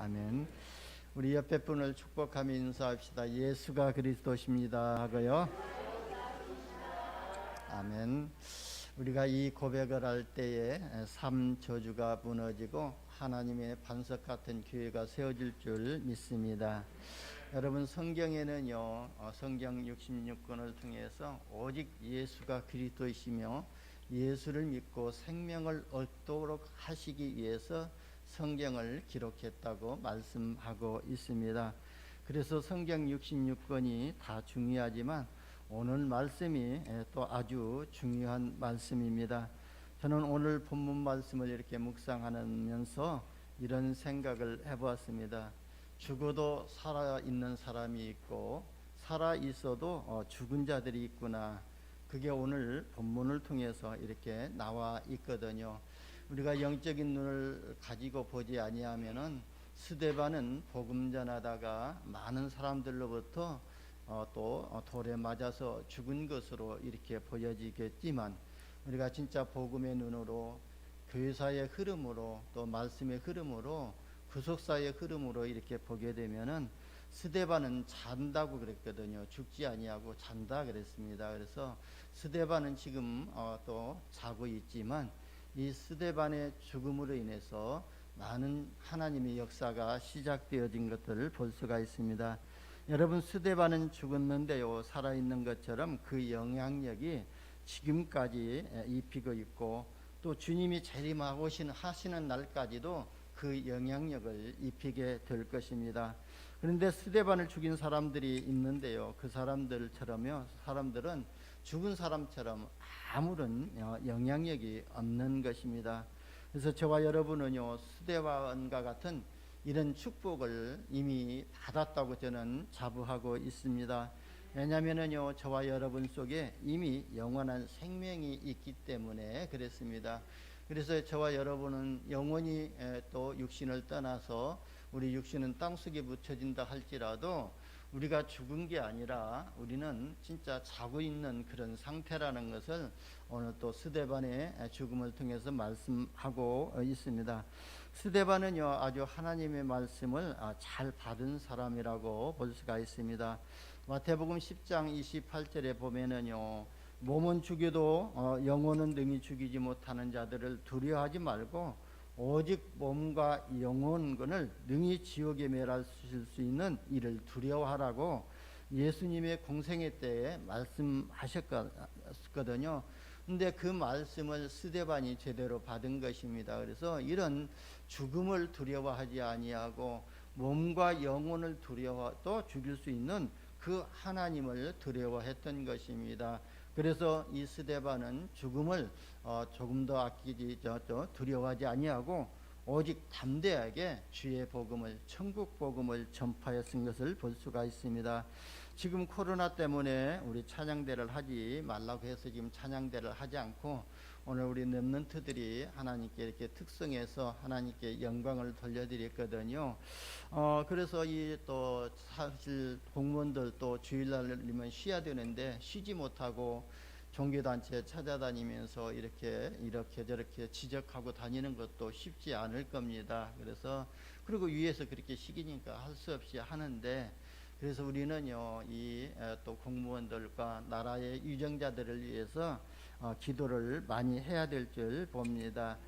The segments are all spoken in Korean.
아멘. 우리 옆에 분을 축복하며 인사합시다. 예수가 그리스도십니다 하고요. 아멘. 우리가 이 고백을 할 때에 삶 저주가 무너지고 하나님의 반석 같은 교회가 세워질 줄 믿습니다. 여러분, 성경에는요, 성경 66권을 통해서 오직 예수가 그리스도이시며 예수를 믿고 생명을 얻도록 하시기 위해서 성경을 기록했다고 말씀하고 있습니다. 그래서 성경 66권이 다 중요하지만 오늘 말씀이 또 아주 중요한 말씀입니다. 저는 오늘 본문 말씀을 이렇게 묵상하면서 이런 생각을 해보았습니다. 죽어도 살아있는 사람이 있고 살아있어도 죽은 자들이 있구나. 그게 오늘 본문을 통해서 이렇게 나와 있거든요. 우리가 영적인 눈을 가지고 보지 아니하면은 스데반은 복음 전하다가 많은 사람들로부터 또 돌에 맞아서 죽은 것으로 이렇게 보여지겠지만, 우리가 진짜 복음의 눈으로 교회사의 흐름으로 또 말씀의 흐름으로 구속사의 흐름으로 이렇게 보게 되면은 스데반은 잔다고 그랬거든요. 죽지 아니하고 잔다 그랬습니다. 그래서 스데반은 지금 또 자고 있지만 이 스데반의 죽음으로 인해서 많은 하나님의 역사가 시작되어진 것들을 볼 수가 있습니다. 여러분, 스데반은 죽었는데요, 살아있는 것처럼 그 영향력이 지금까지 입히고 있고, 또 주님이 재림하시는 날까지도 그 영향력을 입히게 될 것입니다. 그런데 스데반을 죽인 사람들이 있는데요, 그 사람들은 죽은 사람처럼 아무런 영향력이 없는 것입니다. 그래서 저와 여러분은요, 스데반과 같은 이런 축복을 이미 받았다고 저는 자부하고 있습니다. 왜냐하면요, 저와 여러분 속에 이미 영원한 생명이 있기 때문에 그랬습니다. 그래서 저와 여러분은 영원히 또 육신을 떠나서 우리 육신은 땅속에 묻혀진다 할지라도 우리가 죽은 게 아니라 우리는 진짜 자고 있는 그런 상태라는 것을 오늘 또 스데반의 죽음을 통해서 말씀하고 있습니다. 스데반은요, 아주 하나님의 말씀을 잘 받은 사람이라고 볼 수가 있습니다. 마태복음 10장 28절에 보면은요, 몸은 죽여도 영혼은 능히 죽이지 못하는 자들을 두려워하지 말고 오직 몸과 영혼을 능히 지옥에 멸하실 수 있는 이를 두려워하라고 예수님의 공생애 때에 말씀하셨거든요. 근데 그 말씀을 스데반이 제대로 받은 것입니다. 그래서 이런 죽음을 두려워하지 아니하고 몸과 영혼을 또 죽일 수 있는 그 하나님을 두려워했던 것입니다. 그래서 이 스데반은 죽음을 조금도 아끼지 두려워하지 아니하고 오직 담대하게 주의 복음을, 천국 복음을 전파했은 것을 볼 수가 있습니다. 지금 코로나 때문에 우리 찬양대를 하지 말라고 해서 지금 찬양대를 하지 않고 오늘 우리 렘넌트들이 하나님께 이렇게 특성해서 하나님께 영광을 돌려드렸거든요. 그래서 이 또 사실 공무원들 또 주일날이면 쉬어야 되는데 쉬지 못하고 종교단체 찾아다니면서 이렇게 저렇게 지적하고 다니는 것도 쉽지 않을 겁니다. 그래서 그리고 위에서 그렇게 시키니까 할 수 없이 하는데, 그래서 우리는요, 이 또 공무원들과 나라의 유정자들을 위해서 기도를 많이 해야 될 줄 봅니다.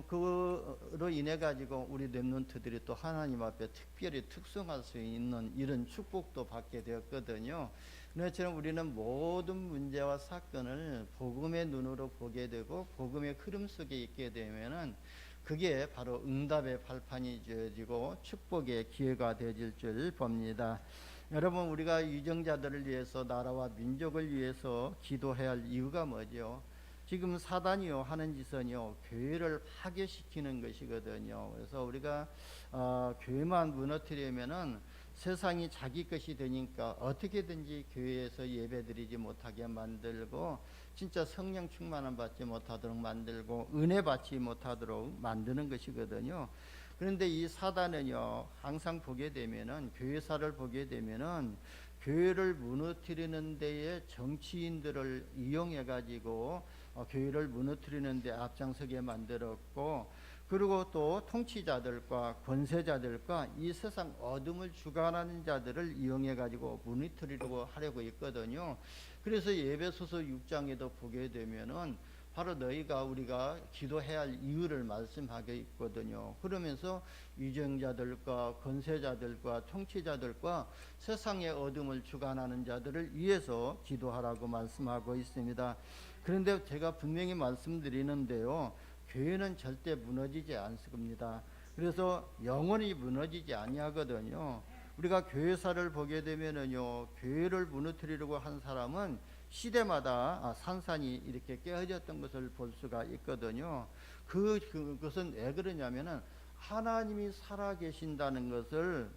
그로 인해 가지고 우리 렘넌트들이 또 하나님 앞에 특별히 특성할 수 있는 이런 축복도 받게 되었거든요. 그처럼 우리는 모든 문제와 사건을 복음의 눈으로 보게 되고 복음의 흐름 속에 있게 되면은 그게 바로 응답의 발판이 되어지고 축복의 기회가 되어질 줄 봅니다. 여러분, 우리가 유정자들을 위해서, 나라와 민족을 위해서 기도해야 할 이유가 뭐죠? 지금 사단이요 하는 짓은요, 교회를 파괴시키는 것이거든요. 그래서 우리가 교회만 무너뜨리면은 세상이 자기 것이 되니까 어떻게든지 교회에서 예배드리지 못하게 만들고, 진짜 성령 충만을 받지 못하도록 만들고 은혜 받지 못하도록 만드는 것이거든요. 그런데 이 사단은요, 항상 보게 되면은, 교회사를 보게 되면은 교회를 무너뜨리는 데에 정치인들을 이용해 가지고 교회를 무너뜨리는 데 앞장서게 만들었고, 그리고 또 통치자들과 권세자들과 이 세상 어둠을 주관하는 자들을 이용해 가지고 무너뜨리려고 하려고 있거든요. 그래서 에베소서 6장에도 보게 되면은 바로 너희가 우리가 기도해야 할 이유를 말씀하게 있거든요. 그러면서 위정자들과 권세자들과 통치자들과 세상의 어둠을 주관하는 자들을 위해서 기도하라고 말씀하고 있습니다. 그런데 제가 분명히 말씀드리는데요, 교회는 절대 무너지지 않습니다. 그래서 영원히 무너지지 아니하거든요. 우리가 교회사를 보게 되면은요, 교회를 무너뜨리려고 한 사람은 시대마다 산산이 이렇게 깨어졌던 것을 볼 수가 있거든요. 그것은 왜 그러냐면은 하나님이 살아계신다는 것을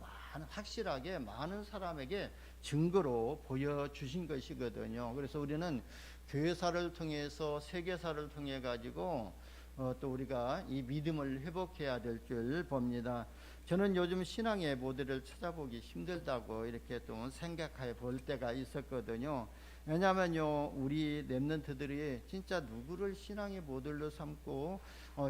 확실하게 많은 사람에게 증거로 보여주신 것이거든요. 그래서 우리는 교회사를 통해서 세계사를 통해 가지고 또 우리가 이 믿음을 회복해야 될 줄 봅니다. 저는 요즘 신앙의 모델을 찾아보기 힘들다고 이렇게 또 생각해 볼 때가 있었거든요. 왜냐하면요, 우리 렘넌트들이 진짜 누구를 신앙의 모델로 삼고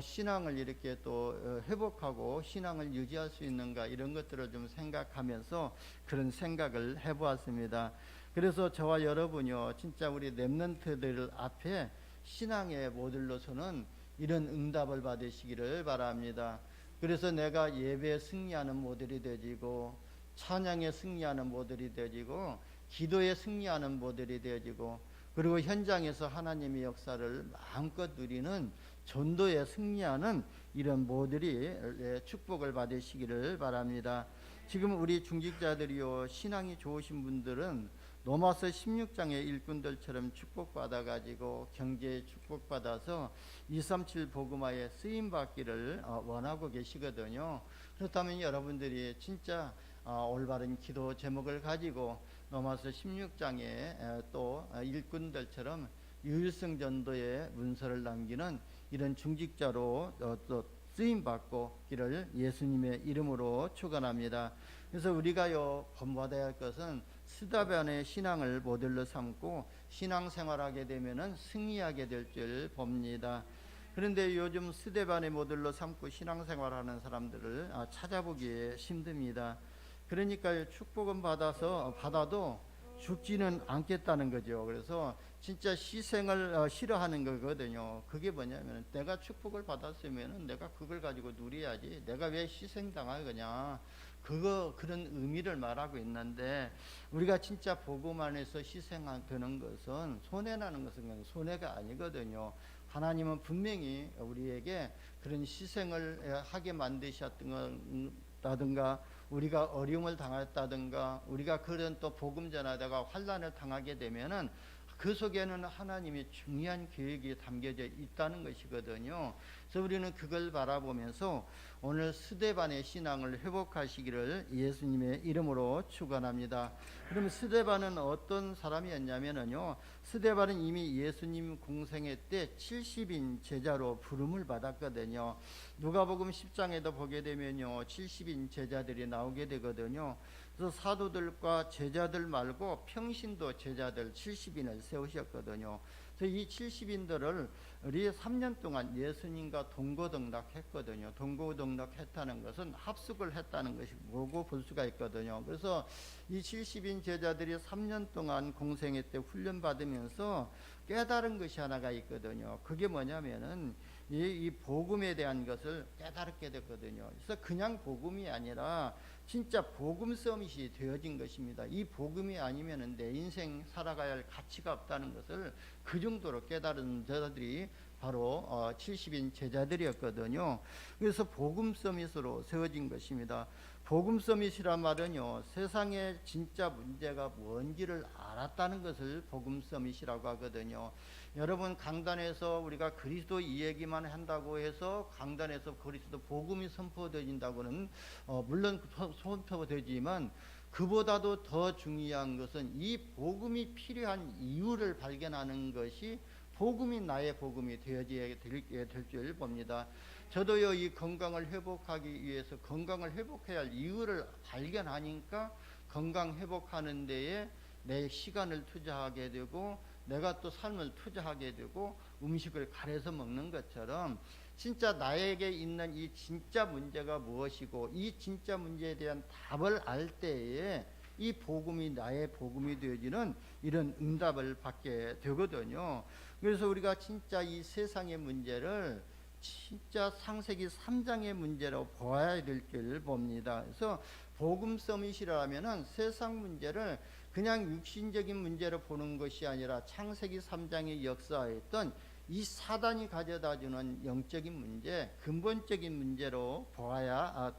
신앙을 이렇게 또 회복하고 신앙을 유지할 수 있는가, 이런 것들을 좀 생각하면서 그런 생각을 해보았습니다. 그래서 저와 여러분요, 진짜 우리 렘넌트들 앞에 신앙의 모델로서는 이런 응답을 받으시기를 바랍니다. 그래서 내가 예배에 승리하는 모델이 되어지고, 찬양에 승리하는 모델이 되어지고, 기도에 승리하는 모델이 되어지고, 그리고 현장에서 하나님의 역사를 마음껏 누리는 전도에 승리하는 이런 모델이 축복을 받으시기를 바랍니다. 지금 우리 중직자들이요, 신앙이 좋으신 분들은 로마서 16장의 일꾼들처럼 축복받아 가지고 경제에 축복받아서 237 복음화에 쓰임 받기를 원하고 계시거든요. 그렇다면 여러분들이 진짜 올바른 기도 제목을 가지고 로마서 16장에 또 일꾼들처럼 유일성 전도의 문서를 남기는 이런 중직자로 또 쓰임 받고 기를 예수님의 이름으로 축원합니다. 그래서 우리가요, 본받아야 할 것은 스데반의 신앙을 모델로 삼고 신앙생활하게 되면은 승리하게 될 줄 봅니다. 그런데 요즘 스데반의 모델로 삼고 신앙생활하는 사람들을 찾아보기 힘듭니다. 그러니까 축복은 받아도 죽지는 않겠다는 거죠. 그래서 진짜 희생을 싫어하는 거거든요. 그게 뭐냐면, 내가 축복을 받았으면 내가 그걸 가지고 누려야지, 내가 왜 희생당하겠냐, 그런 의미를 말하고 있는데, 우리가 진짜 복음 안에서 희생되는 것은, 손해나는 것은 손해가 아니거든요. 하나님은 분명히 우리에게 그런 희생을 하게 만드셨다든가, 우리가 어려움을 당했다든가, 우리가 그런 또 복음 전하다가 환난을 당하게 되면은 그 속에는 하나님의 중요한 계획이 담겨져 있다는 것이거든요. 그래서 우리는 그걸 바라보면서 오늘 스데반의 신앙을 회복하시기를 예수님의 이름으로 축원합니다. 그럼 스데반은 어떤 사람이었냐면요, 스데반은 이미 예수님 공생애 때 70인 제자로 부름을 받았거든요. 누가복음 10장에도 보게 되면요, 70인 제자들이 나오게 되거든요. 그래서 사도들과 제자들 말고 평신도 제자들 70인을 세우셨거든요. 그래서 이 70인들을 우리 3년 동안 예수님과 동고동락했거든요. 동고동락했다는 것은 합숙을 했다는 것이 뭐고 볼 수가 있거든요. 그래서 이 70인 제자들이 3년 동안 공생애 때 훈련받으면서 깨달은 것이 하나가 있거든요. 그게 뭐냐면은 이 복음에 대한 것을 깨달게 됐거든요. 그래서 그냥 복음이 아니라 진짜 복음 서밋이 되어진 것입니다. 이 복음이 아니면은 내 인생 살아가야 할 가치가 없다는 것을 그 정도로 깨달은 자들이 바로 70인 제자들이었거든요. 그래서 복음 서밋으로 세워진 것입니다. 복음 서밋이란 말은요, 세상에 진짜 문제가 뭔지를 알았다는 것을 복음 서밋이라고 하거든요. 여러분, 강단에서 우리가 그리스도 이 얘기만 한다고 해서 강단에서 그리스도 복음이 선포되진다고는 물론 선포되지만, 그보다도 더 중요한 것은 이 복음이 필요한 이유를 발견하는 것이 복음이 나의 복음이 되어져야 될 줄 봅니다. 저도요, 이 건강을 회복하기 위해서 건강을 회복해야 할 이유를 발견하니까 건강 회복하는 데에 내 시간을 투자하게 되고, 내가 또 삶을 투자하게 되고, 음식을 갈아서 먹는 것처럼 진짜 나에게 있는 이 진짜 문제가 무엇이고 이 진짜 문제에 대한 답을 알 때에 이 복음이 나의 복음이 되어지는 이런 응답을 받게 되거든요. 그래서 우리가 진짜 이 세상의 문제를 진짜 창세기 3장의 문제로 보아야 될 줄 봅니다. 그래서 복음 서밋이라면은 세상 문제를 그냥 육신적인 문제로 보는 것이 아니라 창세기 3장의 역사했던 이 사단이 가져다주는 영적인 문제, 근본적인 문제로 보아야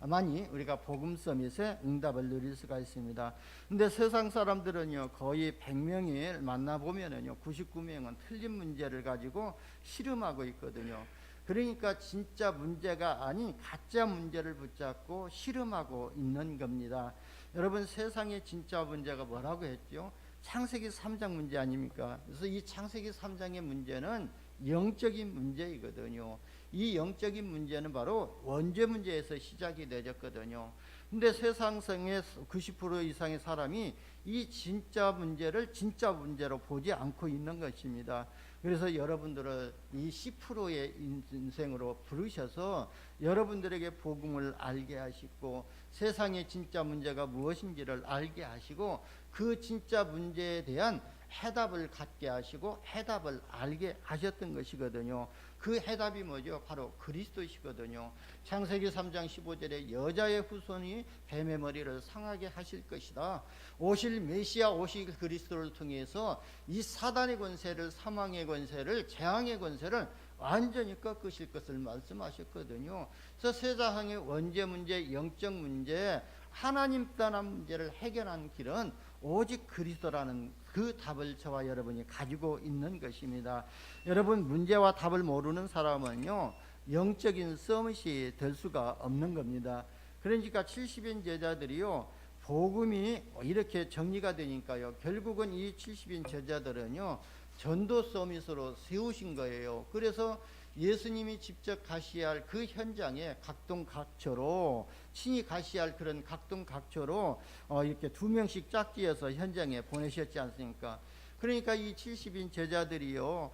많이 우리가 복음 서밋의 응답을 누릴 수가 있습니다. 근데 세상 사람들은요, 거의 100명을 만나보면은요, 99명은 틀린 문제를 가지고 씨름하고 있거든요. 그러니까 진짜 문제가 아닌 가짜 문제를 붙잡고 씨름하고 있는 겁니다. 여러분, 세상의 진짜 문제가 뭐라고 했죠? 창세기 3장 문제 아닙니까? 그래서 이 창세기 3장의 문제는 영적인 문제이거든요. 이 영적인 문제는 바로 원죄 문제에서 시작이 되었거든요. 근데 세상성의 90% 이상의 사람이 이 진짜 문제를 진짜 문제로 보지 않고 있는 것입니다. 그래서 여러분들을 이 10%의 인생으로 부르셔서 여러분들에게 복음을 알게 하시고 세상의 진짜 문제가 무엇인지를 알게 하시고 그 진짜 문제에 대한 해답을 갖게 하시고 해답을 알게 하셨던 것이거든요. 그 해답이 뭐죠? 바로 그리스도시거든요. 창세기 3장 15절에 여자의 후손이 뱀의 머리를 상하게 하실 것이다. 오실 메시아, 오실 그리스도를 통해서 이 사단의 권세를, 사망의 권세를, 재앙의 권세를 완전히 꺾으실 것을 말씀하셨거든요. 그래서 세상의 원죄 문제, 영적 문제, 하나님 떠난 문제를 해결하는 길은 오직 그리스도라는 그 답을 저와 여러분이 가지고 있는 것입니다. 여러분, 문제와 답을 모르는 사람은요, 영적인 서밋이 될 수가 없는 겁니다. 그러니까 70인 제자들이요, 복음이 이렇게 정리가 되니까요, 결국은 이 70인 제자들은요, 전도 서밋으로 세우신 거예요. 그래서 예수님이 직접 가셔야 할 그 현장에 각동각처로 친히 가셔야 할 그런 각동각처로 이렇게 2명씩 짝지어서 현장에 보내셨지 않습니까? 그러니까 이 70인 제자들이요,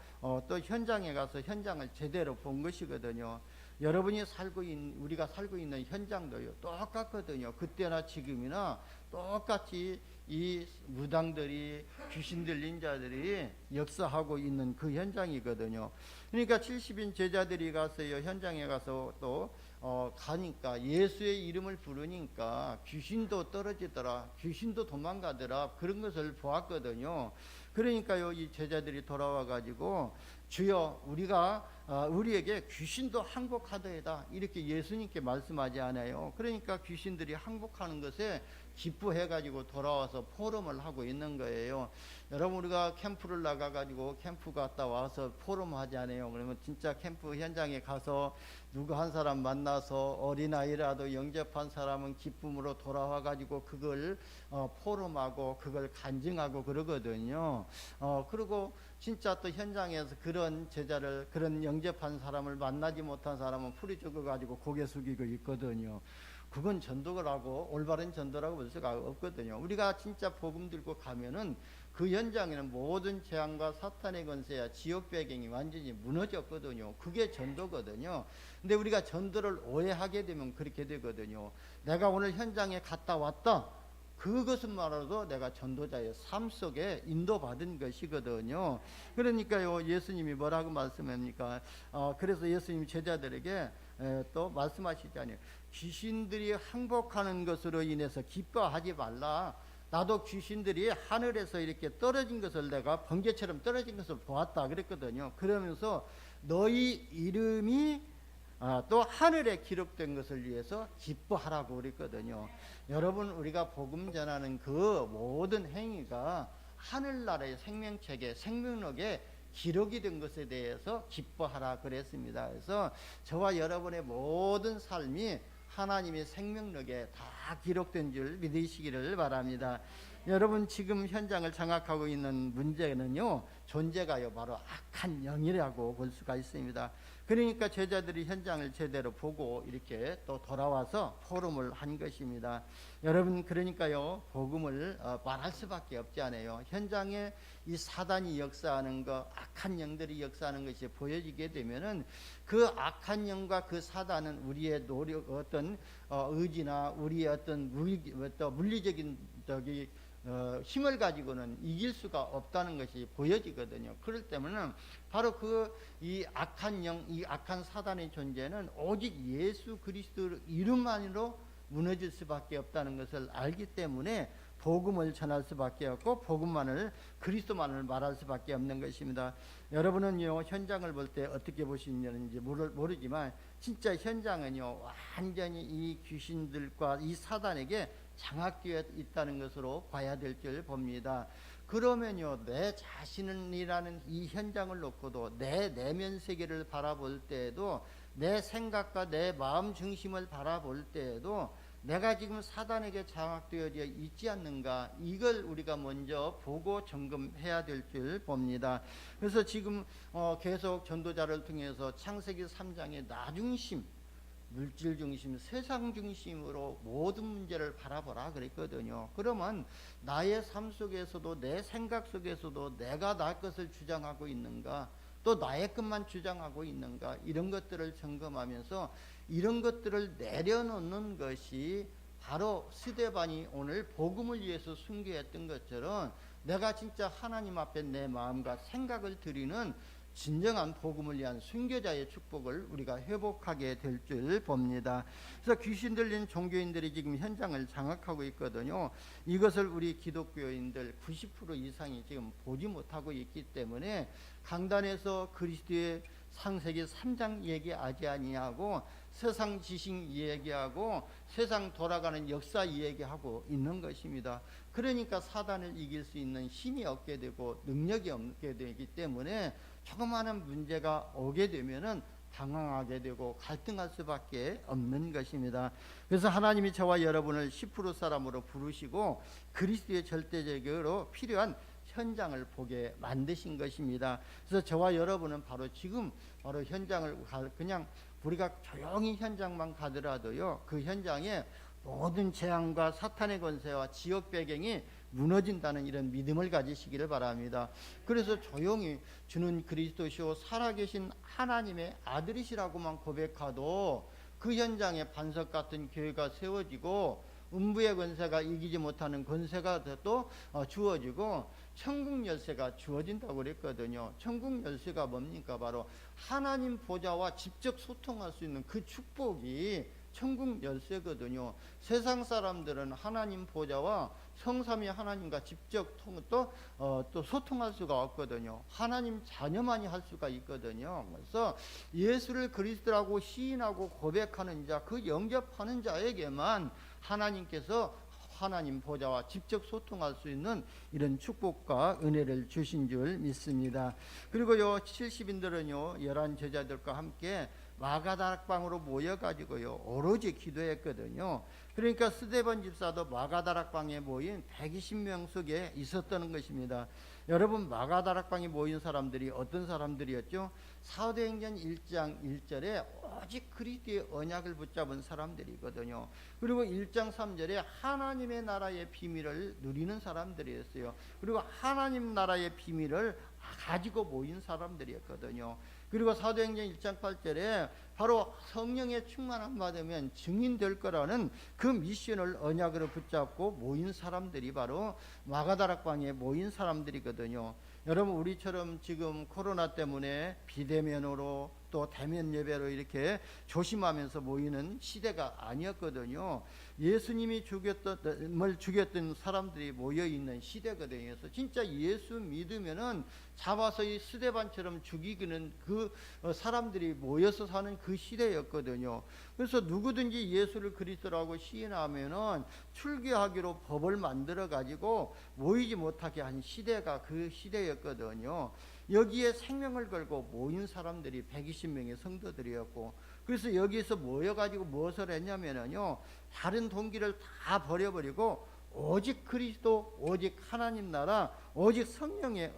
또 현장에 가서 현장을 제대로 본 것이거든요. 여러분이 우리가 살고 있는 현장도요, 똑같거든요. 그때나 지금이나 똑같이 이 무당들이, 귀신 들린 자들이 역사하고 있는 그 현장이거든요. 그러니까 70인 제자들이 가서요, 현장에 가서 또 가니까 예수의 이름을 부르니까 귀신도 떨어지더라, 귀신도 도망가더라, 그런 것을 보았거든요. 그러니까요, 이 제자들이 돌아와 가지고 주여, 우리에게 귀신도 항복하더이다, 이렇게 예수님께 말씀하지 않아요. 그러니까 귀신들이 항복하는 것에 기뻐해 가지고 돌아와서 포럼을 하고 있는 거예요. 여러분, 우리가 캠프를 나가 가지고 캠프 갔다 와서 포럼 하지 않아요. 그러면 진짜 캠프 현장에 가서 누구 한 사람 만나서 어린아이라도 영접한 사람은 기쁨으로 돌아와 가지고 그걸 포럼하고 그걸 간증하고 그러거든요. 그리고 진짜 또 현장에서 그런 제자를, 그런 영접한 사람을 만나지 못한 사람은 풀이 죽어 가지고 고개 숙이고 있거든요. 그건 전도라고, 올바른 전도라고 볼 수가 없거든요. 우리가 진짜 복음 들고 가면은 그 현장에는 모든 재앙과 사탄의 권세야 지옥 배경이 완전히 무너졌거든요. 그게 전도거든요. 근데 우리가 전도를 오해하게 되면 그렇게 되거든요. 내가 오늘 현장에 갔다 왔다, 그것은말로도 내가 전도자의 삶 속에 인도받은 것이거든요. 그러니까요, 예수님이 뭐라고 말씀합니까? 그래서 예수님이 제자들에게 또 말씀하시잖아요. 귀신들이 항복하는 것으로 인해서 기뻐하지 말라. 나도 귀신들이 하늘에서 이렇게 떨어진 것을, 내가 번개처럼 떨어진 것을 보았다 그랬거든요. 그러면서 너희 이름이 또 하늘에 기록된 것을 위해서 기뻐하라고 그랬거든요. 여러분, 우리가 복음 전하는 그 모든 행위가 하늘나라의 생명책에, 생명록에 기록이 된 것에 대해서 기뻐하라 그랬습니다. 그래서 저와 여러분의 모든 삶이 하나님의 생명록에 다 다 기록된 줄 믿으시기를 바랍니다. 여러분 지금 현장을 장악하고 있는 문제는요, 존재가요 바로 악한 영이라고 볼 수가 있습니다. 그러니까 제자들이 현장을 제대로 보고 이렇게 또 돌아와서 포럼을 한 것입니다. 여러분 그러니까요 복음을 말할 수밖에 없지 않아요. 현장에 이 사단이 역사하는 것, 악한 영들이 역사하는 것이 보여지게 되면은 그 악한 영과 그 사단은 우리의 노력, 어떤 의지나 우리의 어떤 물리적인 힘을 가지고는 이길 수가 없다는 것이 보여지거든요. 그럴 때문에 바로 이 악한 영, 이 악한 사단의 존재는 오직 예수 그리스도 이름만으로 무너질 수밖에 없다는 것을 알기 때문에 복음을 전할 수밖에 없고 복음만을, 그리스도만을 말할 수밖에 없는 것입니다. 여러분은요 현장을 볼 때 어떻게 보시는지 모르지만 진짜 현장은요 완전히 이 귀신들과 이 사단에게 장악되어 있다는 것으로 봐야 될 줄 봅니다. 그러면요 내 자신이라는 이 현장을 놓고도 내 내면 세계를 바라볼 때에도, 내 생각과 내 마음 중심을 바라볼 때에도 내가 지금 사단에게 장악되어 있지 않는가, 이걸 우리가 먼저 보고 점검해야 될 줄 봅니다. 그래서 지금 계속 전도자를 통해서 창세기 3장의 나중심, 물질 중심, 세상 중심으로 모든 문제를 바라보라 그랬거든요. 그러면 나의 삶 속에서도, 내 생각 속에서도 내가 나 것을 주장하고 있는가, 또 나의 것만 주장하고 있는가, 이런 것들을 점검하면서 이런 것들을 내려놓는 것이 바로 스데반이 오늘 복음을 위해서 순교했던 것처럼 내가 진짜 하나님 앞에 내 마음과 생각을 드리는 진정한 복음을 위한 순교자의 축복을 우리가 회복하게 될 줄 봅니다. 그래서 귀신 들린 종교인들이 지금 현장을 장악하고 있거든요. 이것을 우리 기독교인들 90% 이상이 지금 보지 못하고 있기 때문에 강단에서 그리스도의 창세기 3장 얘기하지 아니하고 세상 지식 얘기하고 세상 돌아가는 역사 얘기하고 있는 것입니다. 그러니까 사단을 이길 수 있는 힘이 없게 되고 능력이 없게 되기 때문에 조그마한 문제가 오게 되면은 당황하게 되고 갈등할 수밖에 없는 것입니다. 그래서 하나님이 저와 여러분을 10% 사람으로 부르시고 그리스도의 절대적으로 필요한 현장을 보게 만드신 것입니다. 그래서 저와 여러분은 바로 지금 바로 현장을 그냥 우리가 조용히 현장만 가더라도요 그 현장에 모든 재앙과 사탄의 권세와 지역 배경이 무너진다는 이런 믿음을 가지시기를 바랍니다. 그래서 조용히 주는 그리스도시오 살아계신 하나님의 아들이시라고만 고백하도 그 현장에 반석 같은 교회가 세워지고 음부의 권세가 이기지 못하는 권세가 또 주어지고 천국 열쇠가 주어진다고 그랬거든요. 천국 열쇠가 뭡니까? 바로 하나님 보좌와 직접 소통할 수 있는 그 축복이 천국 열쇠거든요. 세상 사람들은 하나님 보좌와 성삼위 하나님과 직접 또 소통할 수가 없거든요. 하나님 자녀만이 할 수가 있거든요. 그래서 예수를 그리스도라고 시인하고 고백하는 자, 그 영접하는 자에게만 하나님께서 하나님 보좌와 직접 소통할 수 있는 이런 축복과 은혜를 주신 줄 믿습니다. 그리고요 70인들은요 11 제자들과 함께 마가다락방으로 모여가지고요 오로지 기도했거든요. 그러니까 스데반 집사도 마가다락방에 모인 120명 속에 있었던 것입니다. 여러분 마가다락방에 모인 사람들이 어떤 사람들이었죠? 사도행전 1장 1절에 오직 그리스도의 언약을 붙잡은 사람들이거든요. 그리고 1장 3절에 하나님의 나라의 비밀을 누리는 사람들이었어요. 그리고 하나님 나라의 비밀을 가지고 모인 사람들이었거든요. 그리고 사도행전 1장 8절에 바로 성령의 충만함 받으면 증인 될 거라는 그 미션을 언약으로 붙잡고 모인 사람들이 바로 마가다락방에 모인 사람들이거든요. 여러분 우리처럼 지금 코로나 때문에 비대면으로 또 대면 예배로 이렇게 조심하면서 모이는 시대가 아니었거든요. 예수님이 죽였던 사람들이 모여있는 시대거든요. 그래서 진짜 예수 믿으면은 잡아서 이 스데반처럼 죽이기는 그 사람들이 모여서 사는 그 시대였거든요. 그래서 누구든지 예수를 그리스도라고 시인하면은 출교하기로 법을 만들어 가지고 모이지 못하게 한 시대가 그 시대였거든요. 여기에 생명을 걸고 모인 사람들이 120명의 성도들이었고 그래서 여기서 모여가지고 무엇을 했냐면요, 다른 동기를 다 버려버리고 오직 그리스도, 오직 하나님 나라, 오직 성령의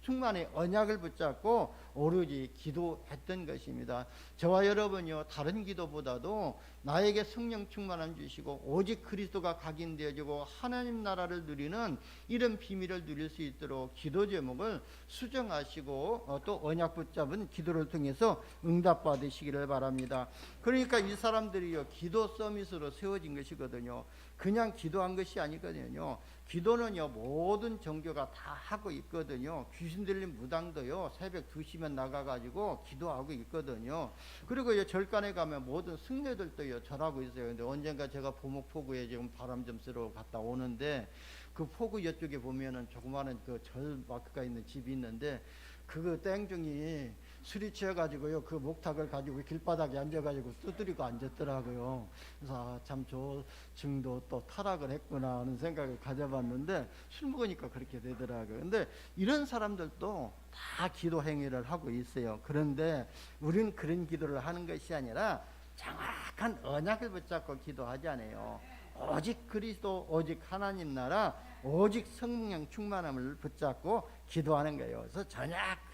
충만의 언약을 붙잡고 오로지 기도했던 것입니다. 저와 여러분요, 다른 기도보다도 나에게 성령 충만함 주시고 오직 그리스도가 각인되어지고 하나님 나라를 누리는 이런 비밀을 누릴 수 있도록 기도 제목을 수정하시고 또 언약 붙잡은 기도를 통해서 응답받으시기를 바랍니다. 그러니까 이 사람들이요, 기도 서밋으로 세워진 것이거든요. 그냥 기도한 것이 아니거든요. 기도는요, 모든 종교가 다 하고 있거든요. 귀신 들린 무당도요, 새벽 2시면 나가가지고 기도하고 있거든요. 그리고 절간에 가면 모든 승려들도요, 절하고 있어요. 근데 언젠가 제가 보목포구에 지금 바람 좀 쐬러 갔다 오는데, 그 포구 이쪽에 보면은 조그마한 그 절 마크가 있는 집이 있는데, 그 땡중이 술이 취해가지고요, 그 목탁을 가지고 길바닥에 앉아가지고 두드리고 앉았더라고요. 그래서 참 저 증도 또 타락을 했구나 하는 생각을 가져봤는데, 술 먹으니까 그렇게 되더라고요. 근데 이런 사람들도 다 기도 행위를 하고 있어요. 그런데 우리는 그런 기도를 하는 것이 아니라 정확한 언약을 붙잡고 기도하잖아요. 오직 그리스도, 오직 하나님 나라, 오직 성령 충만함을 붙잡고 기도하는 거예요. 그래서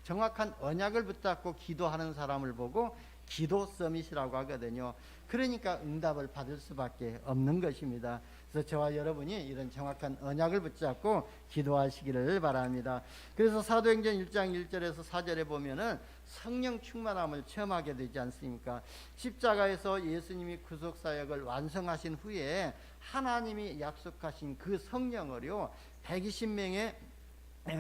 정확한 언약을 붙잡고 기도하는 사람을 보고 기도 서밋이라고 하거든요. 그러니까 응답을 받을 수밖에 없는 것입니다. 그래서 저와 여러분이 이런 정확한 언약을 붙잡고 기도하시기를 바랍니다. 그래서 사도행전 1장 1절에서 4절에 보면은 성령 충만함을 체험하게 되지 않습니까? 십자가에서 예수님이 구속사역을 완성하신 후에 하나님이 약속하신 그 성령을요, 120명의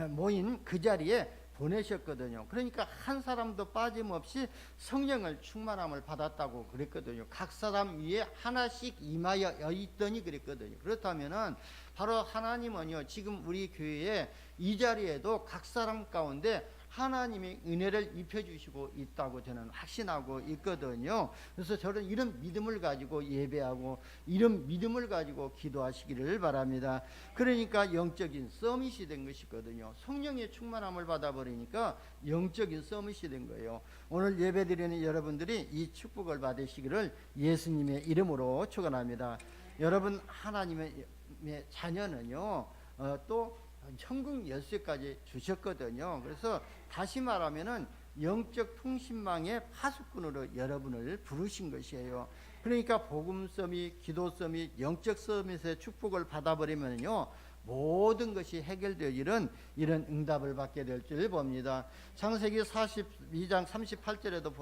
모인 그 자리에 보내셨거든요. 그러니까 한 사람도 빠짐없이 성령을 충만함을 받았다고 그랬거든요. 각 사람 위에 하나씩 임하여 있더니 그랬거든요. 그렇다면은 바로 하나님은요, 지금 우리 교회에 이 자리에도 각 사람 가운데 하나님의 은혜를 입혀주시고 있다고 저는 확신하고 있거든요. 그래서 저는 이런 믿음을 가지고 예배하고 이런 믿음을 가지고 기도하시기를 바랍니다. 그러니까 영적인 서밋이 된 것이거든요. 성령의 충만함을 받아버리니까 영적인 서밋이 된 거예요. 오늘 예배드리는 여러분들이 이 축복을 받으시기를 예수님의 이름으로 축원합니다. 여러분, 하나님의 자녀는요, 또 천국 열쇠까지 주셨거든요. 그래서 다시 말하면은 영적 통신망의 파수꾼으로 여러분을 부르신 것이에요. 그러니까 복음 서밋, 기도 서밋, 영적 서밋의 축복을 받아버리면요, 모든 것이 해결되어 이런 응답을 받게 될 줄 봅니다. 창세기 42장 38절에도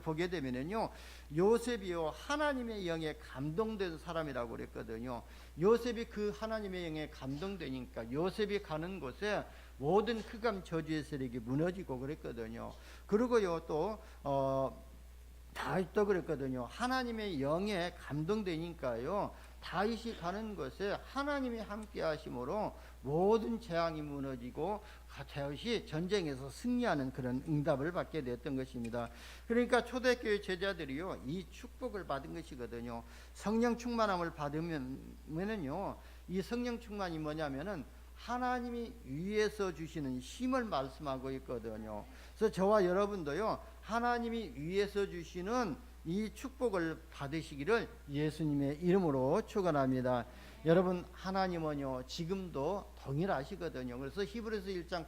보게 되면요, 요셉이요, 하나님의 영에 감동된 사람이라고 그랬거든요. 요셉이 그 하나님의 영에 감동되니까 요셉이 가는 곳에 모든 흑암 저주의 세력이 무너지고 그랬거든요. 그리고요, 또 다윗도 그랬거든요. 하나님의 영에 감동되니까요, 다윗이 가는 곳에 하나님이 함께 하심으로 모든 재앙이 무너지고 다윗이 전쟁에서 승리하는 그런 응답을 받게 됐던 것입니다. 그러니까 초대교회 제자들이요, 이 축복을 받은 것이거든요. 성령 충만함을 받으면은요, 이 성령 충만이 뭐냐면은 하나님이 위에서 주시는 힘을 말씀하고 있거든요. 그래서 저와 여러분도요, 하나님이 위에서 주시는 이 축복을 받으시기를 예수님의 이름으로 축원합니다. 여러분, 하나님은요, 지금도 동일하시거든요. 그래서 히브리서 1장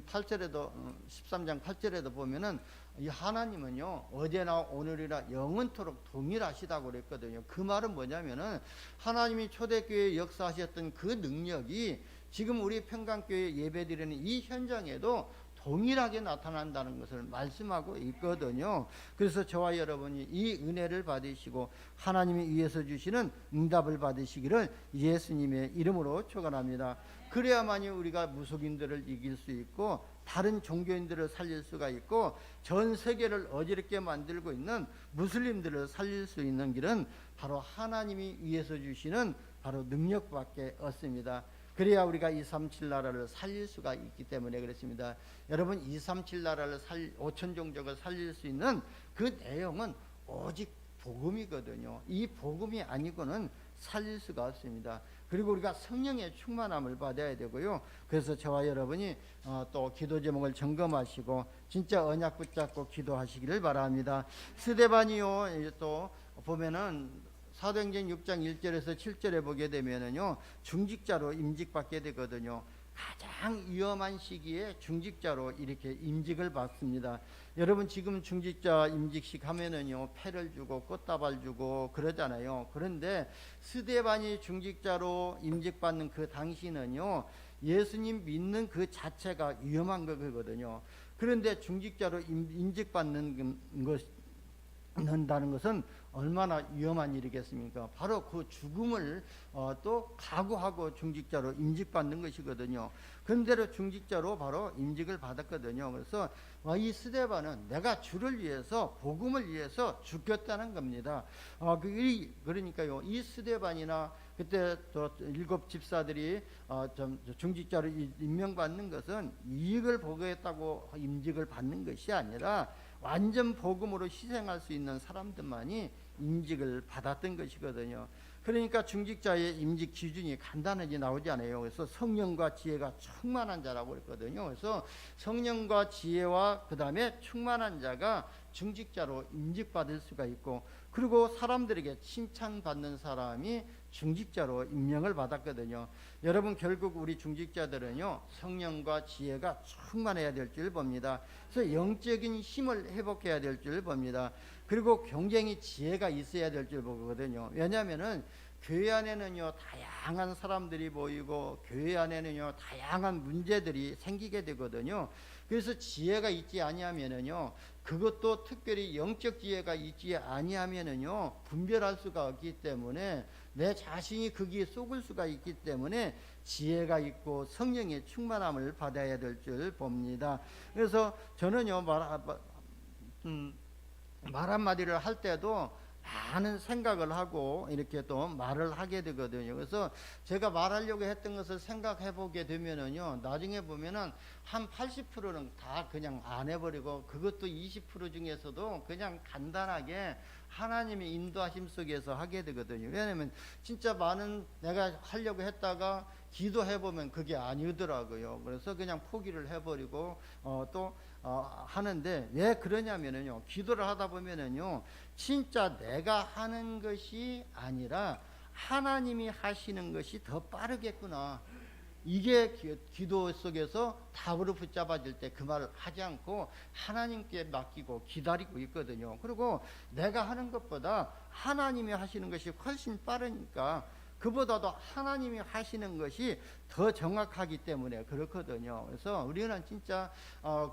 8절에도 13장 8절에도 보면은 이 하나님은요, 어제나 오늘이나 영원토록 동일하시다고 그랬거든요. 그 말은 뭐냐면은 하나님이 초대교회에 역사하셨던 그 능력이 지금 우리 평강교회 예배드리는 이 현장에도 동일하게 나타난다는 것을 말씀하고 있거든요. 그래서 저와 여러분이 이 은혜를 받으시고 하나님이 위에서 주시는 응답을 받으시기를 예수님의 이름으로 축원합니다. 그래야만이 우리가 무속인들을 이길 수 있고 다른 종교인들을 살릴 수가 있고 전 세계를 어지럽게 만들고 있는 무슬림들을 살릴 수 있는 길은 바로 하나님이 위에서 주시는 바로 능력밖에 없습니다. 그래야 우리가 237 나라를 살릴 수가 있기 때문에 그렇습니다. 여러분, 237 나라를 5천 종족을 살릴 수 있는 그 내용은 오직 복음이거든요. 이 복음이 아니고는 살릴 수가 없습니다. 그리고 우리가 성령의 충만함을 받아야 되고요. 그래서 저와 여러분이 또 기도 제목을 점검하시고 진짜 언약 붙잡고 기도하시기를 바랍니다. 스데반이요, 또 보면은 사도행전 6장 1절에서 7절에 보게 되면은요, 중직자로 임직받게 되거든요. 가장 위험한 시기에 중직자로 이렇게 임직을 받습니다. 여러분 지금 중직자 임직식 하면은요, 패를 주고 꽃다발 주고 그러잖아요. 그런데 스데반이 중직자로 임직받는 그 당시는요, 예수님 믿는 그 자체가 위험한 거거든요. 그런데 중직자로 임직받는 것 는다는 것은 얼마나 위험한 일이겠습니까? 바로 그 죽음을 또 각오하고 중직자로 임직받는 것이거든요. 그런대로 중직자로 바로 임직을 받았거든요. 그래서 이 스데반은 내가 주를 위해서 복음을 위해서 죽겠다는 겁니다. 그러니까요, 이 스데반이나 그때 또 7 집사들이 중직자로 임명받는 것은 이익을 보겠다고 임직을 받는 것이 아니라 완전 복음으로 희생할 수 있는 사람들만이 임직을 받았던 것이거든요. 그러니까 중직자의 임직 기준이 간단하게 나오지 않아요. 그래서 성령과 지혜가 충만한 자라고 했거든요. 그래서 성령과 지혜와 그 다음에 충만한 자가 중직자로 임직받을 수가 있고, 그리고 사람들에게 칭찬받는 사람이 중직자로 임명을 받았거든요. 여러분 결국 우리 중직자들은요, 성령과 지혜가 충만해야 될 줄 봅니다. 그래서 영적인 힘을 회복해야 될 줄 봅니다. 그리고 굉장히 지혜가 있어야 될 줄 보거든요. 왜냐하면은 교회 안에는요, 다양한 사람들이 모이고 교회 안에는요, 다양한 문제들이 생기게 되거든요. 그래서 지혜가 있지 아니하면은요, 그것도 특별히 영적 지혜가 있지 아니하면은요, 분별할 수가 없기 때문에 내 자신이 거기에 속을 수가 있기 때문에 지혜가 있고 성령의 충만함을 받아야 될 줄 봅니다. 그래서 저는요, 말 한마디를 할 때도 많은 생각을 하고 이렇게 또 말을 하게 되거든요. 그래서 제가 말하려고 했던 것을 생각해 보게 되면은요, 나중에 보면은 한 80%는 다 그냥 안 해버리고, 그것도 20% 중에서도 그냥 간단하게 하나님의 인도하심 속에서 하게 되거든요. 왜냐하면 진짜 많은 내가 하려고 했다가 기도해 보면 그게 아니더라고요. 그래서 그냥 포기를 해버리고 하는데, 왜 그러냐면은요, 기도를 하다 보면은요, 진짜 내가 하는 것이 아니라 하나님이 하시는 것이 더 빠르겠구나, 이게 기도 속에서 답으로 붙잡아질 때 그 말을 하지 않고 하나님께 맡기고 기다리고 있거든요. 그리고 내가 하는 것보다 하나님이 하시는 것이 훨씬 빠르니까 그보다도 하나님이 하시는 것이 더 정확하기 때문에 그렇거든요. 그래서 우리는 진짜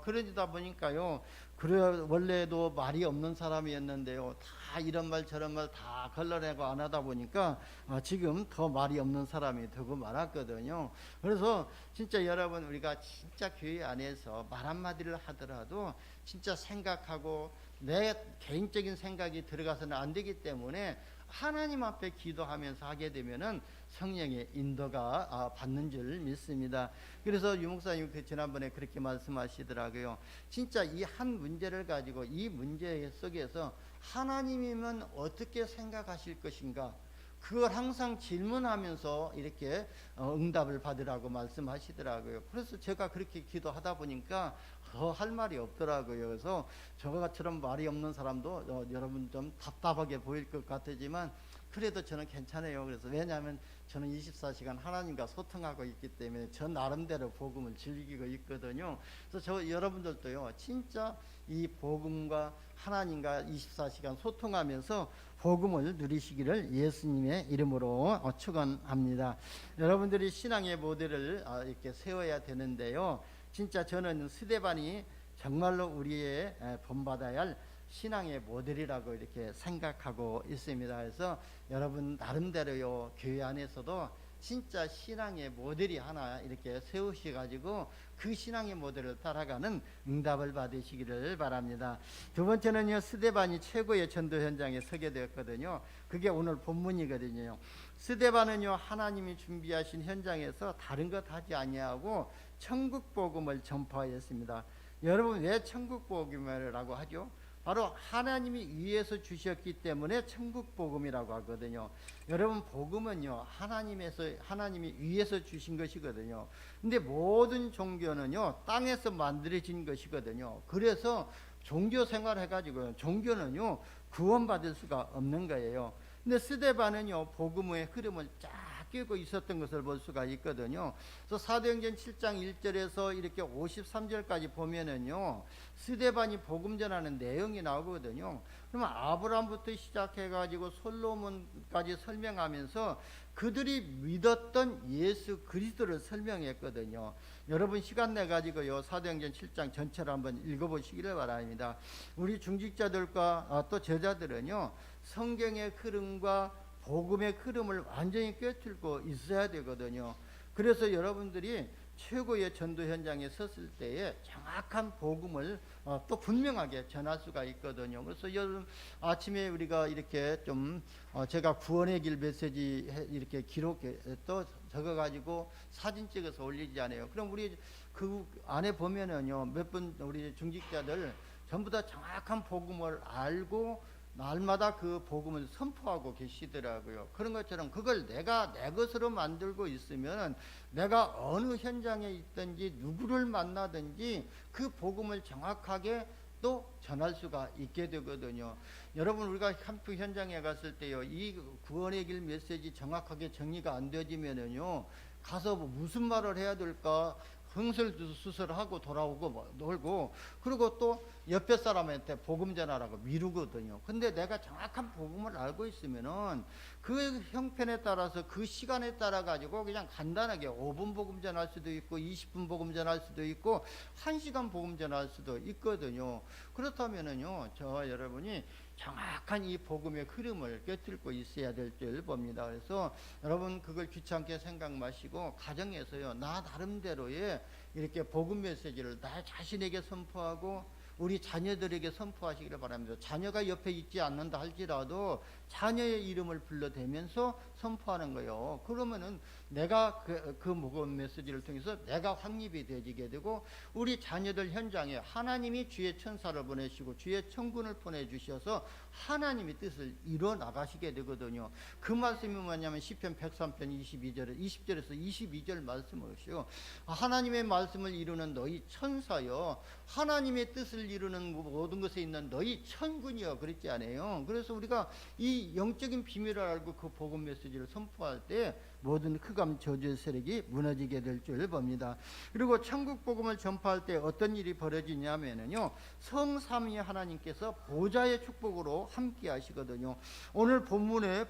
그러다 보니까요, 그래 원래도 말이 없는 사람이었는데요, 다 이런 말 저런 말 다 걸러내고 안 하다 보니까 지금 더 말이 없는 사람이 되고 말았거든요. 그래서 진짜 여러분, 우리가 진짜 교회 안에서 말 한마디를 하더라도 진짜 생각하고 내 개인적인 생각이 들어가서는 안 되기 때문에 하나님 앞에 기도하면서 하게 되면은 성령의 인도가 받는 줄 믿습니다. 그래서 유목사님 지난번에 그렇게 말씀하시더라고요. 진짜 이 한 문제를 가지고 이 문제 속에서 하나님이면 어떻게 생각하실 것인가, 그걸 항상 질문하면서 이렇게 응답을 받으라고 말씀하시더라고요. 그래서 제가 그렇게 기도하다 보니까 더 할 말이 없더라고요. 그래서 저처럼 말이 없는 사람도 여러분 좀 답답하게 보일 것 같지만 그래도 저는 괜찮아요. 그래서 왜냐하면 저는 24시간 하나님과 소통하고 있기 때문에 저 나름대로 복음을 즐기고 있거든요. 그래서 저 여러분들도요, 진짜 이 복음과 하나님과 24시간 소통하면서 복음을 누리시기를 예수님의 이름으로 축원합니다. 여러분들이 신앙의 모델을 이렇게 세워야 되는데요, 진짜 저는 스데반이 정말로 우리의 본받아야 할 신앙의 모델이라고 이렇게 생각하고 있습니다. 그래서 여러분 나름대로요, 교회 안에서도 진짜 신앙의 모델이 하나 이렇게 세우셔가지고 그 신앙의 모델을 따라가는 응답을 받으시기를 바랍니다. 두 번째는요, 스데반이 최고의 전도 현장에 서게 되었거든요. 그게 오늘 본문이거든요. 스데반은요, 하나님이 준비하신 현장에서 다른 것 하지 아니하고 천국 복음을 전파했습니다. 여러분, 왜 천국 복음이라고 하죠? 바로 하나님이 위에서 주셨기 때문에 천국 복음이라고 하거든요. 여러분, 복음은요, 하나님이 위에서 주신 것이거든요. 근데 모든 종교는요, 땅에서 만들어진 것이거든요. 그래서 종교 생활 해가지고요, 종교는요, 구원받을 수가 없는 거예요. 근데 스데반은요, 복음의 흐름을 쫙 끼고 있었던 것을 볼 수가 있거든요. 그래서 사도행전 7장 1절에서 이렇게 53절까지 보면은요, 스데반이 복음 전하는 내용이 나오거든요. 그러면 아브라함부터 시작해가지고 솔로몬까지 설명하면서 그들이 믿었던 예수 그리스도를 설명했거든요. 여러분, 시간 내 가지고요, 사도행전 7장 전체를 한번 읽어보시기를 바랍니다. 우리 중직자들과 또 제자들은요, 성경의 흐름과 복음의 흐름을 완전히 꿰뚫고 있어야 되거든요. 그래서 여러분들이 최고의 전도 현장에 섰을 때에 정확한 복음을 또 분명하게 전할 수가 있거든요. 그래서 여러분, 아침에 우리가 이렇게 좀 제가 구원의 길 메시지 이렇게 기록해 또 적어가지고 사진 찍어서 올리지 않아요. 그럼 우리 그 안에 보면은요, 몇 분 우리 중직자들 전부 다 정확한 복음을 알고 날마다 그 복음을 선포하고 계시더라고요. 그런 것처럼 그걸 내가 내 것으로 만들고 있으면 내가 어느 현장에 있든지 누구를 만나든지 그 복음을 정확하게 또 전할 수가 있게 되거든요. 여러분, 우리가 캠프 현장에 갔을 때요, 이 구원의 길 메시지 정확하게 정리가 안 되지면은요, 가서 무슨 말을 해야 될까 흥설수설하고 돌아오고 놀고, 그리고 또 옆에 사람한테 복음 전하라고 미루거든요. 근데 내가 정확한 복음을 알고 있으면은 그 형편에 따라서 그 시간에 따라 가지고 그냥 간단하게 5분 복음 전할 수도 있고 20분 복음 전할 수도 있고 1시간 복음 전할 수도 있거든요. 그렇다면은요, 저와 여러분이 정확한 이 복음의 흐름을 꿰뚫고 있어야 될 줄 봅니다. 그래서 여러분, 그걸 귀찮게 생각 마시고 가정에서요, 나 나름대로의 이렇게 복음 메시지를 나 자신에게 선포하고 우리 자녀들에게 선포하시기를 바랍니다. 자녀가 옆에 있지 않는다 할지라도 자녀의 이름을 불러대면서 선포하는 거예요. 그러면은 내가 그 복음 메시지를 통해서 내가 확립이 되지게 되고, 우리 자녀들 현장에 하나님이 주의 천사를 보내시고 주의 천군을 보내주셔서 하나님의 뜻을 이뤄 나가시게 되거든요. 그 말씀이 뭐냐면 시편 103편 20절에서 22절 말씀이시요, 하나님의 말씀을 이루는 너희 천사여, 하나님의 뜻을 이루는 모든 것에 있는 너희 천군이여, 그랬지 않아요? 그래서 우리가 이 영적인 비밀을 알고 그 복음 메시지를 선포할 때 모든 흑암 저주의 세력이 무너지게 될 줄 봅니다. 그리고 천국 복음을 전파할 때 어떤 일이 벌어지냐면요, 성삼위 하나님께서 보좌의 축복으로 함께 하시거든요. 오늘 본문에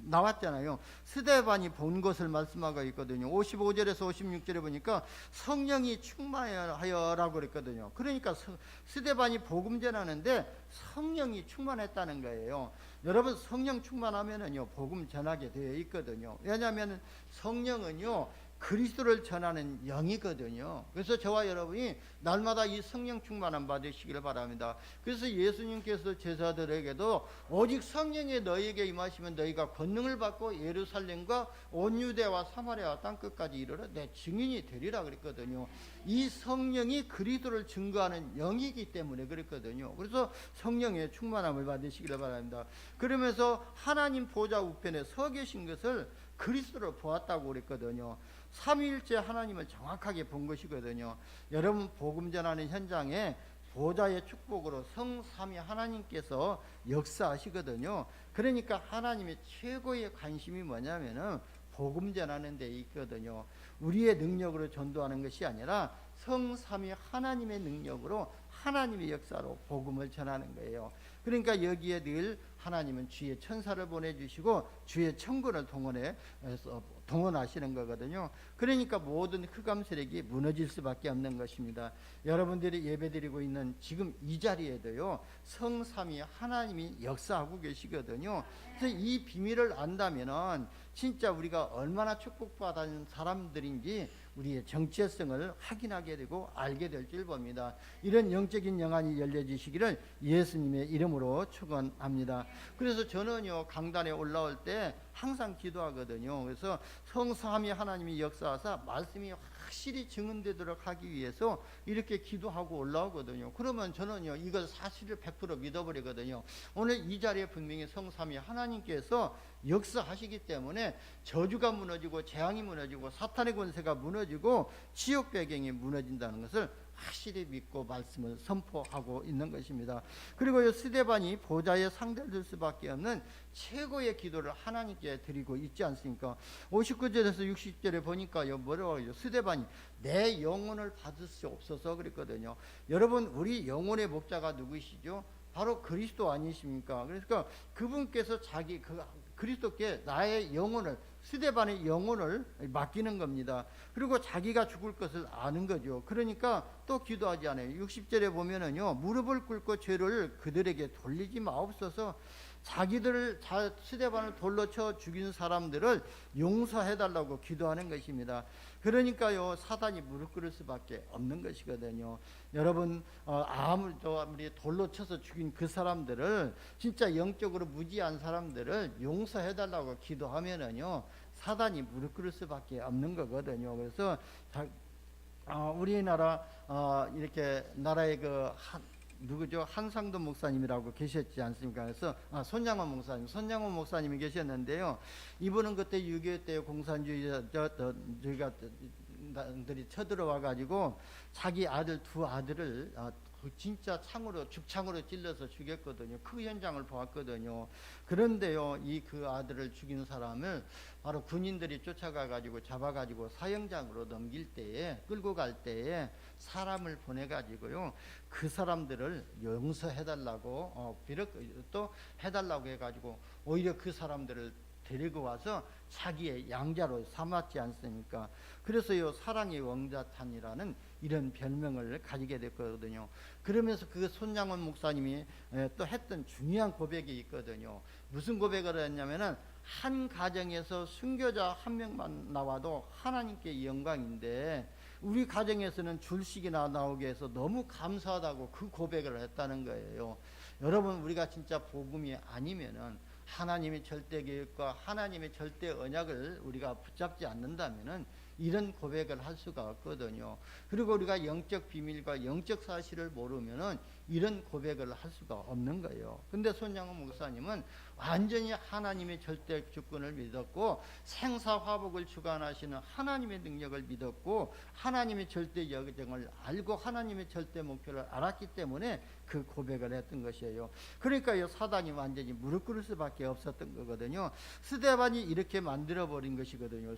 나왔잖아요. 스데반이 본 것을 말씀하고 있거든요. 55절에서 56절에 보니까 성령이 충만하여라고 그랬거든요. 그러니까 스데반이 복음 전하는데 성령이 충만했다는 거예요. 여러분, 성령 충만하면은요, 복음 전하게 되어 있거든요. 왜냐하면 성령은요, 그리스도를 전하는 영이거든요. 그래서 저와 여러분이 날마다 이 성령 충만함 받으시기를 바랍니다. 그래서 예수님께서 제자들에게도 오직 성령이 너희에게 임하시면 너희가 권능을 받고 예루살렘과 온 유대와 사마리아 땅끝까지 이르러 내 증인이 되리라 그랬거든요. 이 성령이 그리스도를 증거하는 영이기 때문에 그랬거든요. 그래서 성령의 충만함을 받으시기를 바랍니다. 그러면서 하나님 보좌 우편에 서 계신 것을 그리스도를 보았다고 그랬거든요. 삼위일체 하나님을 정확하게 본 것이거든요. 여러분, 복음 전하는 현장에 보좌의 축복으로 성삼위 하나님께서 역사하시거든요. 그러니까 하나님의 최고의 관심이 뭐냐면은 복음 전하는 데 있거든요. 우리의 능력으로 전도하는 것이 아니라 성삼위 하나님의 능력으로 하나님의 역사로 복음을 전하는 거예요. 그러니까 여기에 늘 하나님은 주의 천사를 보내주시고 주의 천군을 동원하시는 거거든요. 그러니까 모든 흑암 세력이 무너질 수밖에 없는 것입니다. 여러분들이 예배드리고 있는 지금 이 자리에도요, 성삼위 하나님이 역사하고 계시거든요. 그래서 이 비밀을 안다면은 진짜 우리가 얼마나 축복받은 사람들인지 우리의 정체성을 확인하게 되고 알게 될 줄 봅니다. 이런 영적인 영안이 열려지시기를 예수님의 이름으로 축원합니다. 그래서 저는요, 강단에 올라올 때 항상 기도하거든요. 그래서 성삼위 하나님이 역사하사 말씀이 확실히 증언되도록 하기 위해서 이렇게 기도하고 올라오거든요. 그러면 저는요 이걸 사실을 100% 믿어버리거든요. 오늘 이 자리에 분명히 성삼위 하나님께서 역사하시기 때문에 저주가 무너지고 재앙이 무너지고 사탄의 권세가 무너지고 지옥 배경이 무너진다는 것을 확실히 믿고 말씀을 선포하고 있는 것입니다. 그리고 이 스데반이 보좌에 상대될 수밖에 없는 최고의 기도를 하나님께 드리고 있지 않습니까? 59절에서 60절에 보니까요 뭐라고 하죠? 스데반이 내 영혼을 받을 수 없어서 그랬거든요. 여러분 우리 영혼의 목자가 누구시죠? 바로 그리스도 아니십니까? 그러니까 그분께서 자기 그리스도께 나의 영혼을 스데반의 영혼을 맡기는 겁니다. 그리고 자기가 죽을 것을 아는 거죠. 그러니까 또 기도하지 않아요. 60절에 보면은요 무릎을 꿇고 죄를 그들에게 돌리지 마옵소서. 자기들을 스데반을 돌로 쳐 죽인 사람들을 용서해달라고 기도하는 것입니다. 그러니까요 사단이 무릎 꿇을 수밖에 없는 것이거든요. 여러분 아무리 돌로 쳐서 죽인 그 사람들을 진짜 영적으로 무지한 사람들을 용서해달라고 기도하면은요 사단이 무릎 꿇을 수밖에 없는 거거든요. 그래서 우리나라 이렇게 나라의 누구죠? 한상도 목사님이라고 계셨지 않습니까? 그래서 손양원 목사님이 계셨는데요. 이분은 그때 6.25 때 공산주의자들이 쳐들어와 가지고 자기 아들 두 아들을 진짜 죽창으로 찔러서 죽였거든요. 그 현장을 보았거든요. 그런데요, 그 아들을 죽인 사람을 바로 군인들이 쫓아가 가지고 잡아 가지고 사형장으로 끌고 갈 때에 사람을 보내 가지고요, 그 사람들을 용서해달라고 또 해달라고 해가지고 오히려 그 사람들을 데리고 와서 자기의 양자로 삼았지 않습니까? 그래서요 사랑의 왕자탄이라는 이런 별명을 가지게 됐거든요. 그러면서 그 손양원 목사님이 또 했던 중요한 고백이 있거든요. 무슨 고백을 했냐면은 한 가정에서 순교자 한 명만 나와도 하나님께 영광인데 우리 가정에서는 줄식이나 나오게 해서 너무 감사하다고 그 고백을 했다는 거예요. 여러분 우리가 진짜 복음이 아니면은 하나님의 절대 계획과 하나님의 절대 언약을 우리가 붙잡지 않는다면은 이런 고백을 할 수가 없거든요. 그리고 우리가 영적 비밀과 영적 사실을 모르면은 이런 고백을 할 수가 없는 거예요. 근데 손양원 목사님은 완전히 하나님의 절대 주권을 믿었고 생사화복을 주관하시는 하나님의 능력을 믿었고 하나님의 절대 여정을 알고 하나님의 절대 목표를 알았기 때문에 그 고백을 했던 것이에요. 그러니까 사단이 완전히 무릎 꿇을 수밖에 없었던 거거든요. 스데반이 이렇게 만들어버린 것이거든요.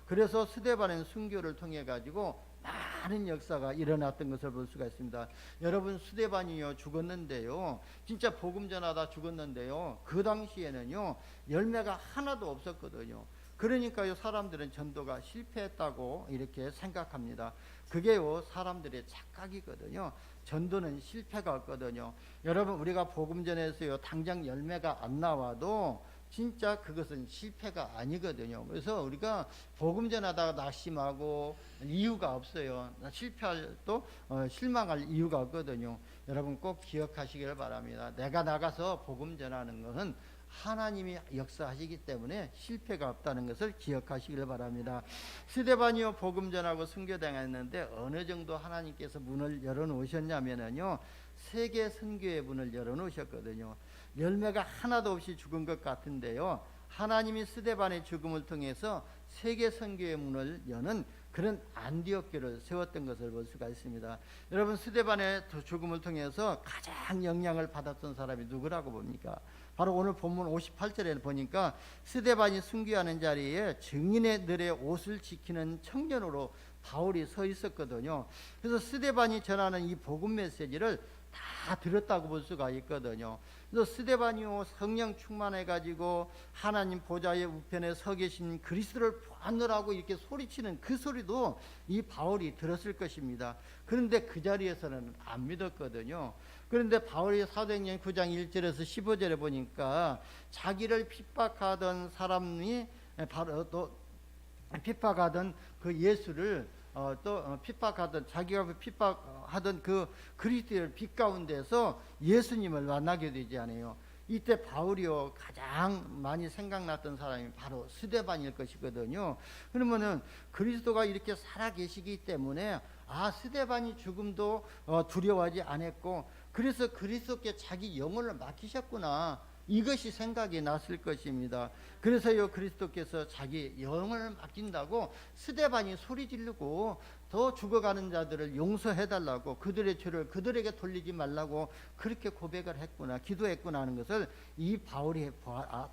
그래서 스데반은 순교를 통해 가지고 많은 역사가 일어났던 것을 볼 수가 있습니다. 여러분 스데반이요 죽었는데요, 진짜 복음 전하다 죽었는데요, 그 당시에는요 열매가 하나도 없었거든요. 그러니까요 사람들은 전도가 실패했다고 이렇게 생각합니다. 그게요 사람들의 착각이거든요. 전도는 실패가 없거든요. 여러분 우리가 복음 전해서요 당장 열매가 안 나와도 진짜 그것은 실패가 아니거든요. 그래서 우리가 복음 전하다가 낙심하고 이유가 없어요. 실패할 또 실망할 이유가 없거든요. 여러분 꼭 기억하시길 바랍니다. 내가 나가서 복음 전하는 것은 하나님이 역사하시기 때문에 실패가 없다는 것을 기억하시길 바랍니다. 스데반이요 복음 전하고 순교당했는데 어느 정도 하나님께서 문을 열어놓으셨냐면요 세계 선교의 문을 열어놓으셨거든요. 열매가 하나도 없이 죽은 것 같은데요, 하나님이 스데반의 죽음을 통해서 세계 선교의 문을 여는 그런 안디옥교를 세웠던 것을 볼 수가 있습니다. 여러분 스데반의 죽음을 통해서 가장 영향을 받았던 사람이 누구라고 봅니까? 바로 오늘 본문 58절에 보니까 스데반이 순교하는 자리에 증인들의 옷을 지키는 청년으로 바울이 서 있었거든요. 그래서 스데반이 전하는 이 복음 메시지를 다 들었다고 볼 수가 있거든요. 그래서 스데반이요 성령 충만해 가지고 하나님 보좌의 우편에 서 계신 그리스도를 보았느라고 이렇게 소리치는 그 소리도 이 바울이 들었을 것입니다. 그런데 그 자리에서는 안 믿었거든요. 그런데 바울이 사도행전 9장 1절에서 15절에 보니까 자기를 핍박하던 사람이 바로 또 핍박하던 그 예수를 핍박하던 자기가 핍박하던 그 그리스도의 빛 가운데서 예수님을 만나게 되지 않아요. 이때 바울이요 가장 많이 생각났던 사람이 바로 스데반일 것이거든요. 그러면은 그리스도가 이렇게 살아 계시기 때문에 스데반이 죽음도 두려워하지 않았고, 그래서 그리스도께 자기 영혼을 맡기셨구나, 이것이 생각이 났을 것입니다. 그래서요 그리스도께서 자기 영혼을 맡긴다고 스데반이 소리 지르고 더 죽어가는 자들을 용서해달라고, 그들의 죄를 그들에게 돌리지 말라고 그렇게 고백을 했구나, 기도했구나 하는 것을 이 바울이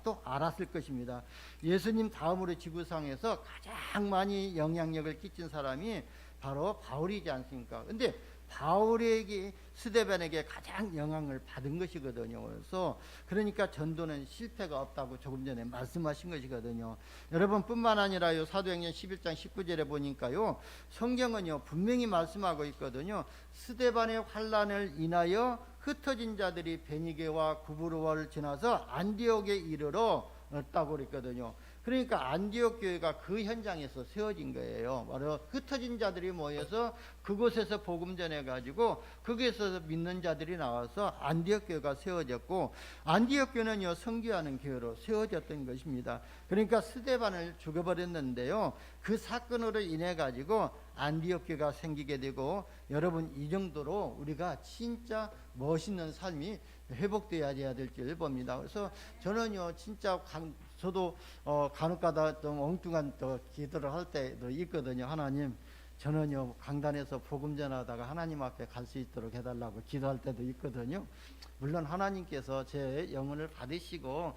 또 알았을 것입니다. 예수님 다음으로 지구상에서 가장 많이 영향력을 끼친 사람이 바로 바울이지 않습니까? 근데 바울에게, 스데반에게 가장 영향을 받은 것이거든요. 그러니까 전도는 실패가 없다고 조금 전에 말씀하신 것이거든요. 여러분, 뿐만 아니라요 사도행전 11장 19절에 보니까요 성경은요 분명히 말씀하고 있거든요. 스데반의 환난을 인하여 흩어진 자들이 베니게와 구브로를 지나서 안디옥에 이르러 다고 그랬거든요. 그러니까 안디옥 교회가 그 현장에서 세워진 거예요. 바로 흩어진 자들이 모여서 그곳에서 복음 전해 가지고 거기에서 믿는 자들이 나와서 안디옥 교회가 세워졌고, 안디옥 교회는요 선교하는 교회로 세워졌던 것입니다. 그러니까 스데반을 죽여버렸는데요 그 사건으로 인해 가지고 안디옥 교회가 생기게 되고, 여러분 이 정도로 우리가 진짜 멋있는 삶이 회복되어야 될 줄 봅니다. 그래서 저는요 진짜 저도 간혹가다 좀 엉뚱한 또 기도를 할 때도 있거든요. 하나님, 저는요 강단에서 복음 전하다가 하나님 앞에 갈 수 있도록 해달라고 기도할 때도 있거든요. 물론 하나님께서 제 영혼을 받으시고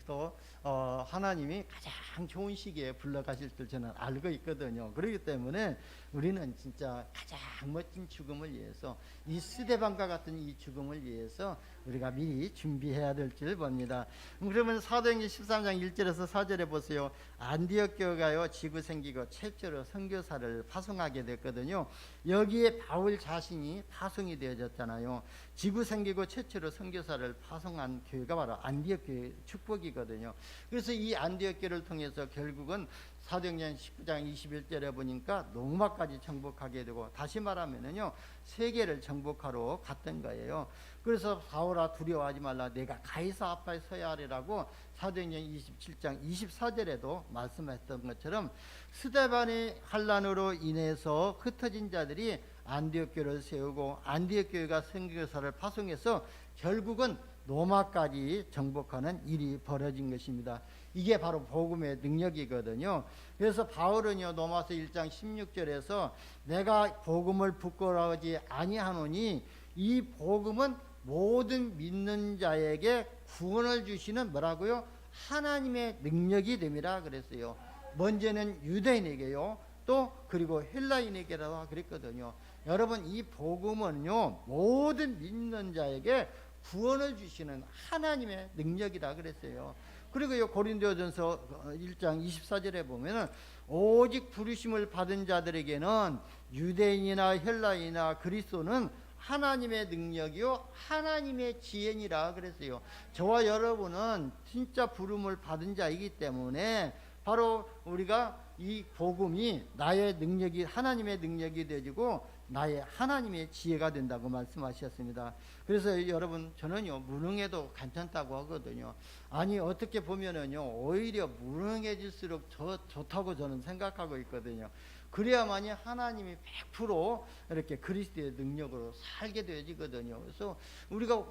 또 하나님이 가장 좋은 시기에 불러가실 줄 저는 알고 있거든요. 그렇기 때문에 우리는 진짜 가장 멋진 죽음을 위해서, 이 스데반과 같은 이 죽음을 위해서 우리가 미리 준비해야 될 줄 봅니다. 그러면 사도행전 13장 1절에서 4절에 보세요. 안디옥 교회가요 지구 생기고 최초로 선교사를 파송하게 됐거든요. 여기에 바울 자신이 파송이 되어졌잖아요. 지구 생기고 최초로 선교사를 파송한 교회가 바로 안디옥 교회 축복이거든요. 그래서 이 안디옥 교회를 통해서 결국은 사도행전 19장 21절에 보니까 로마까지 정복하게 되고, 다시 말하면은요 세계를 정복하러 갔던 거예요. 그래서 바울아 두려워하지 말라, 내가 가이사 앞에 서야 하리라고 사도행전 27장 24절에도 말씀했던 것처럼 스데반의 환난으로 인해서 흩어진 자들이 안디옥 교회를 세우고, 안디옥 교회가 선교사를 파송해서 결국은 로마까지 정복하는 일이 벌어진 것입니다. 이게 바로 복음의 능력이거든요. 그래서 바울은요 로마서 1장 16절에서 내가 복음을 부끄러워하지 아니하노니 이 복음은 모든 믿는 자에게 구원을 주시는 뭐라고요? 하나님의 능력이 됨이라 그랬어요. 먼저는 유대인에게요, 또 그리고 헬라인에게라고 그랬거든요. 여러분, 이 복음은요 모든 믿는 자에게 구원을 주시는 하나님의 능력이다 그랬어요. 그리고 고린도전서 1장 24절에 보면은 오직 부르심을 받은 자들에게는 유대인이나 헬라인이나 그리스도는 하나님의 능력이요 하나님의 지혜니라 그랬어요. 저와 여러분은 진짜 부름을 받은 자이기 때문에 바로 우리가 이 복음이 나의 능력이, 하나님의 능력이 되지고 나의 하나님의 지혜가 된다고 말씀하셨습니다. 그래서 여러분, 저는요 무능해도 괜찮다고 하거든요. 아니 어떻게 보면은요 오히려 무능해질수록 좋다고 저는 생각하고 있거든요. 그래야만이 하나님이 100% 이렇게 그리스도의 능력으로 살게 되어지거든요. 그래서 우리가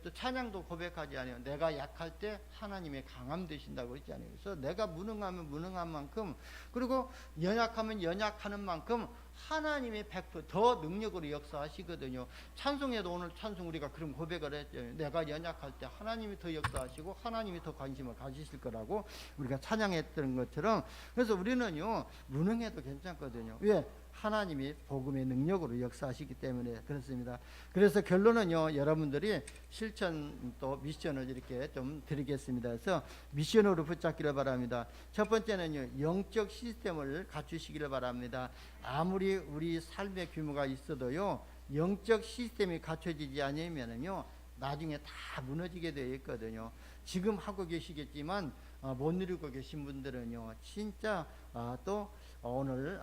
또 찬양도 고백하지 않아요. 내가 약할 때 하나님의 강함 되신다고 했잖아요. 그래서 내가 무능하면 무능한 만큼, 그리고 연약하면 연약하는 만큼 하나님이 100%더 능력으로 역사하시거든요. 찬송에도 오늘 찬송 우리가 그런 고백을 했죠. 내가 연약할 때 하나님이 더 역사하시고 하나님이 더 관심을 가지실 거라고 우리가 찬양했던 것처럼, 그래서 우리는요 무능해도 괜찮거든요. 왜? 하나님이 복음의 능력으로 역사하시기 때문에 그렇습니다. 그래서 결론은요 여러분들이 실천 또 미션을 이렇게 좀 드리겠습니다. 그래서 미션으로 붙잡기를 바랍니다. 첫 번째는요 영적 시스템을 갖추시기를 바랍니다. 아무리 우리 삶의 규모가 있어도요 영적 시스템이 갖춰지지 않으면은요 나중에 다 무너지게 되어 있거든요. 지금 하고 계시겠지만 못 누리고 계신 분들은요 진짜 또 오늘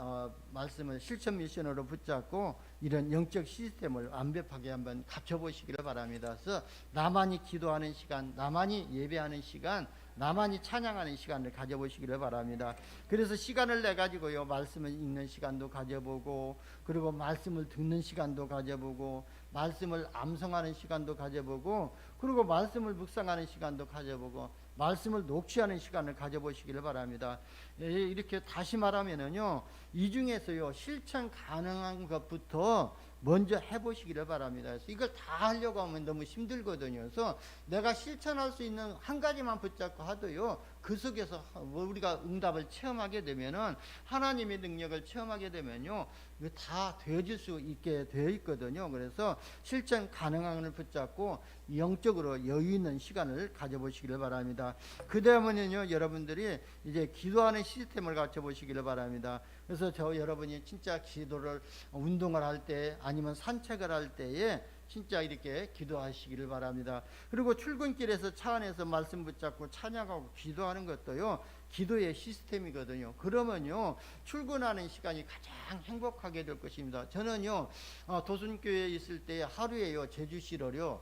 말씀을 실천 미션으로 붙잡고 이런 영적 시스템을 완벽하게 한번 갖춰보시기를 바랍니다. 그래서 나만이 기도하는 시간, 나만이 예배하는 시간, 나만이 찬양하는 시간을 가져보시기를 바랍니다. 그래서 시간을 내 가지고요, 말씀을 읽는 시간도 가져보고, 그리고 말씀을 듣는 시간도 가져보고, 말씀을 암송하는 시간도 가져보고, 그리고 말씀을 묵상하는 시간도 가져보고, 말씀을 녹취하는 시간을 가져보시기를 바랍니다. 이렇게 다시 말하면은요, 이 중에서요, 실천 가능한 것부터 먼저 해보시기를 바랍니다. 그래서 이걸 다 하려고 하면 너무 힘들거든요. 그래서 내가 실천할 수 있는 한 가지만 붙잡고 하도요, 그 속에서 우리가 응답을 체험하게 되면은, 하나님의 능력을 체험하게 되면요, 이거 다 되어질 수 있게 되어 있거든요. 그래서 실천 가능한 걸 붙잡고 영적으로 여유 있는 시간을 가져보시기를 바랍니다. 그 다음에는요, 여러분들이 이제 기도하는 시스템을 갖춰보시기를 바랍니다. 그래서 여러분이 진짜 기도를, 운동을 할 때 아니면 산책을 할 때에 진짜 이렇게 기도하시기를 바랍니다. 그리고 출근길에서 차 안에서 말씀 붙잡고 찬양하고 기도하는 것도요, 기도의 시스템이거든요. 그러면요, 출근하는 시간이 가장 행복하게 될 것입니다. 저는요, 도순교회에 있을 때 하루에요, 제주시로요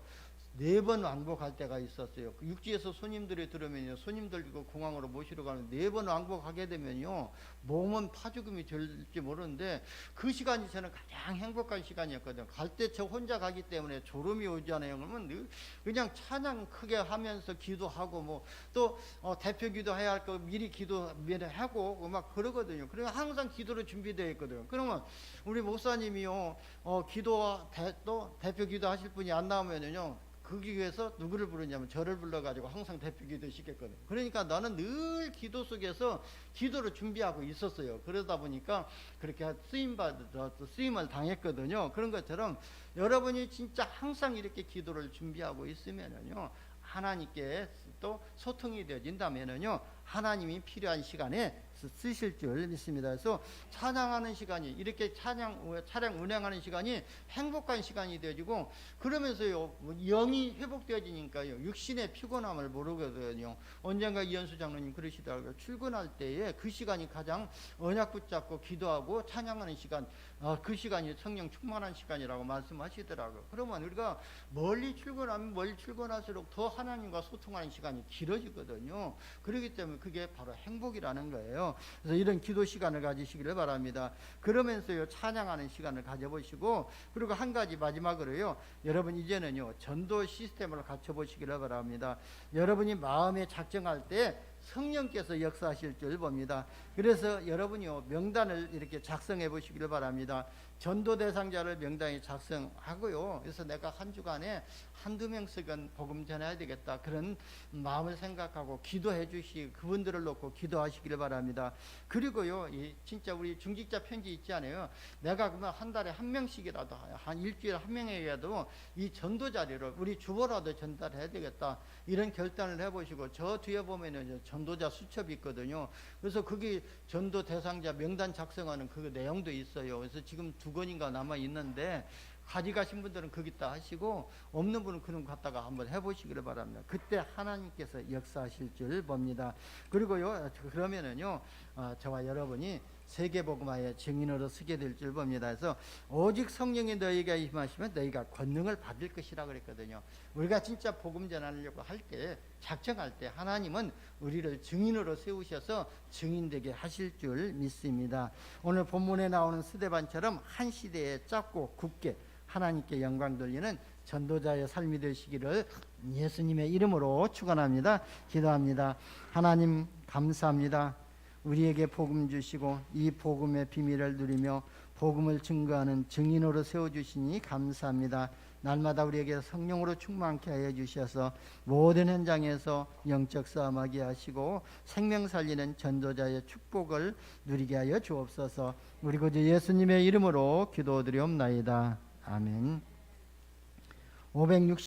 4번 왕복할 때가 있었어요. 육지에서 손님들이 들으면요, 손님들 이거 공항으로 모시러 가는 4번 왕복하게 되면요, 몸은 파죽음이 될지 모르는데 그 시간이 저는 가장 행복한 시간이었거든요. 갈 때 저 혼자 가기 때문에 졸음이 오잖아요. 그러면 그냥 찬양 크게 하면서 기도하고, 뭐 또 대표 기도해야 할 거 미리 기도하고 막 그러거든요. 그래서 항상 기도로 준비되어 있거든요. 그러면 우리 목사님이요, 또 대표 기도하실 분이 안 나오면요, 거기 위해서 누구를 부르냐면 저를 불러가지고 항상 대표 기도 시켰거든요. 그러니까 나는 늘 기도 속에서 기도를 준비하고 있었어요. 그러다 보니까 그렇게 쓰임을 당했거든요. 그런 것처럼 여러분이 진짜 항상 이렇게 기도를 준비하고 있으면은요, 하나님께 또 소통이 되어진다면은요, 하나님이 필요한 시간에 쓰실 줄 믿습니다. 그래서 찬양하는 시간이, 이렇게 차량 운행하는 시간이 행복한 시간이 되어지고, 그러면서요, 영이 회복되어지니까요, 육신의 피곤함을 모르거든요. 언젠가 이현수 장로님 그러시더라고요. 출근할 때에 그 시간이 가장 언약 붙잡고 기도하고 찬양하는 시간, 그 시간이 성령 충만한 시간이라고 말씀하시더라고요. 그러면 우리가 멀리 출근할수록 더 하나님과 소통하는 시간이 길어지거든요. 그렇기 때문에 그게 바로 행복이라는 거예요. 그래서 이런 기도 시간을 가지시기를 바랍니다. 그러면서요, 찬양하는 시간을 가져보시고, 그리고 한 가지 마지막으로요, 여러분 이제는요, 전도 시스템을 갖춰보시기를 바랍니다. 여러분이 마음에 작정할 때 성령께서 역사하실 줄 봅니다. 그래서 여러분이요, 명단을 이렇게 작성해 보시기를 바랍니다. 전도 대상자를 명단에 작성하고요, 그래서 내가 한 주간에 한두 명씩은 복음 전해야 되겠다, 그런 마음을 생각하고 기도해 주시, 그분들을 놓고 기도하시기를 바랍니다. 그리고요, 진짜 우리 중직자 편지 있지 않아요? 내가 그러면 한 달에 한 명씩이라도, 한 일주일에 한 명에게도 이 전도 자리를 우리 주보라도 전달해야 되겠다, 이런 결단을 해보시고, 저 뒤에 보면은 전도자 수첩이 있거든요. 그래서 거기 전도 대상자 명단 작성하는 그 내용도 있어요. 그래서 지금 2권인가 남아 있는데, 가져가신 분들은 거기다 하시고, 없는 분은 그런 거 갖다가 한번 해보시기를 바랍니다. 그때 하나님께서 역사하실 줄 봅니다. 그리고요, 그러면은요, 저와 여러분이 세계복음화의 증인으로 서게 될 줄 봅니다. 그래서 오직 성령이 너희가 임하시면 너희가 권능을 받을 것이라 그랬거든요. 우리가 진짜 복음 전하려고 할 때, 작정할 때 하나님은 우리를 증인으로 세우셔서 증인되게 하실 줄 믿습니다. 오늘 본문에 나오는 스데반처럼 한 시대에 짧고 굵게 하나님께 영광 돌리는 전도자의 삶이 되시기를 예수님의 이름으로 축원합니다. 기도합니다. 하나님 감사합니다. 우리에게 복음 주시고 이 복음의 비밀을 누리며 복음을 증거하는 증인으로 세워주시니 감사합니다. 날마다 우리에게 성령으로 충만케 하여 주셔서 모든 현장에서 영적 싸움하게 하시고 생명 살리는 전도자의 축복을 누리게 하여 주옵소서. 우리 구주 예수님의 이름으로 기도드리옵나이다. 아멘. 560